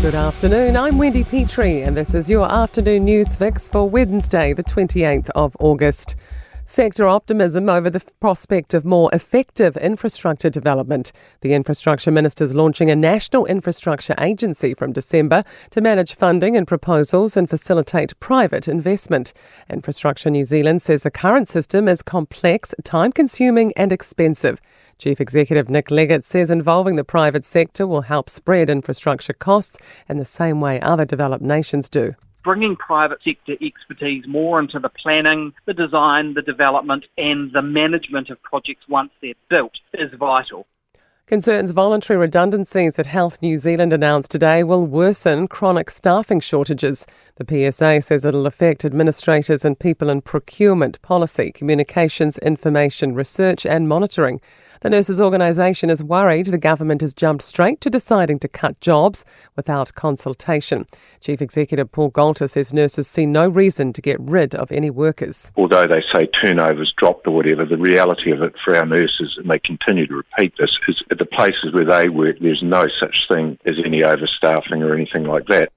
Good afternoon, I'm Wendy Petrie and this is your afternoon news fix for Wednesday the 28th of August. Sector optimism over the prospect of more effective infrastructure development. The Infrastructure Minister is launching a national infrastructure agency from December to manage funding and proposals and facilitate private investment. Infrastructure New Zealand says the current system is complex, time-consuming and expensive. Chief Executive Nick Leggett says involving the private sector will help spread infrastructure costs in the same way other developed nations do. Bringing private sector expertise more into the planning, the design, the development and the management of projects once they're built is vital. Concerns voluntary redundancies that Health New Zealand announced today will worsen chronic staffing shortages. The PSA says it'll affect administrators and people in procurement, policy, communications, information, research and monitoring. The nurses' organisation is worried the government has jumped straight to deciding to cut jobs without consultation. Chief Executive Paul Galter says nurses see no reason to get rid of any workers. Although they say turnover's dropped or whatever, the reality of it for our nurses, and they continue to repeat this, is at the places where they work, there's no such thing as any overstaffing or anything like that.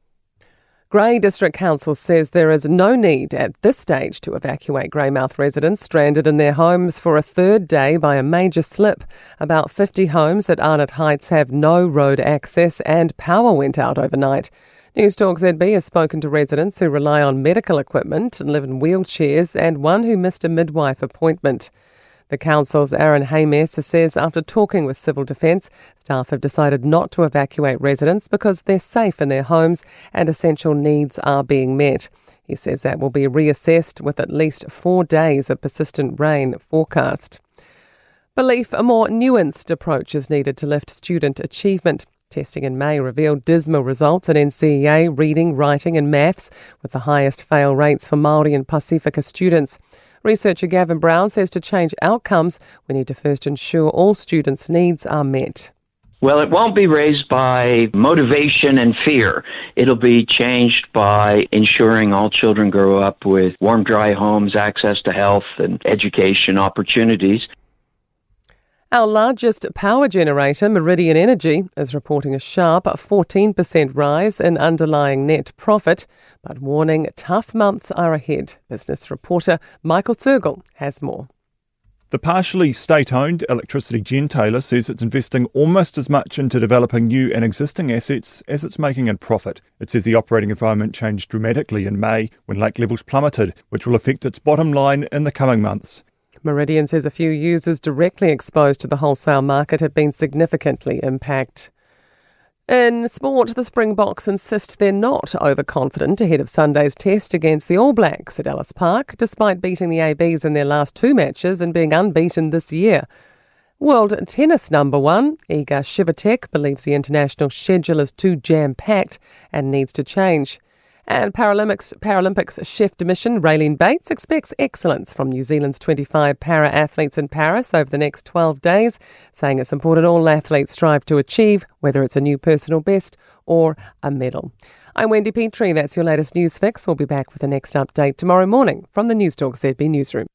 Grey District Council says there is no need at this stage to evacuate Greymouth residents stranded in their homes for a third day by a major slip. About 50 homes at Arnott Heights have no road access and power went out overnight. Newstalk ZB has spoken to residents who rely on medical equipment and live in wheelchairs and one who missed a midwife appointment. The council's Aaron Haymesser says after talking with Civil Defence, staff have decided not to evacuate residents because they're safe in their homes and essential needs are being met. He says that will be reassessed with at least 4 days of persistent rain forecast. Belief a more nuanced approach is needed to lift student achievement. Testing in May revealed dismal results in NCEA, reading, writing and maths, with the highest fail rates for Māori and Pasifika students. Researcher Gavin Brown says to change outcomes, we need to first ensure all students' needs are met. Well, it won't be raised by motivation and fear. It'll be changed by ensuring all children grow up with warm, dry homes, access to health and education opportunities. Our largest power generator, Meridian Energy, is reporting a sharp 14% rise in underlying net profit, but warning tough months are ahead. Business reporter Michael Turgle has more. The partially state-owned electricity gentailer says it's investing almost as much into developing new and existing assets as it's making in profit. It says the operating environment changed dramatically in May when lake levels plummeted, which will affect its bottom line in the coming months. Meridian says a few users directly exposed to the wholesale market have been significantly impacted. In sport, the Springboks insist they're not overconfident ahead of Sunday's test against the All Blacks at Ellis Park, despite beating the ABs in their last 2 matches and being unbeaten this year. World tennis number one, Iga Swiatek, believes the international schedule is too jam-packed and needs to change. And Paralympics chef de mission Raylene Bates expects excellence from New Zealand's 25 para-athletes in Paris over the next 12 days, saying it's important all athletes strive to achieve, whether it's a new personal best or a medal. I'm Wendy Petrie. That's your latest news fix. We'll be back with the next update tomorrow morning from the Newstalk ZB newsroom.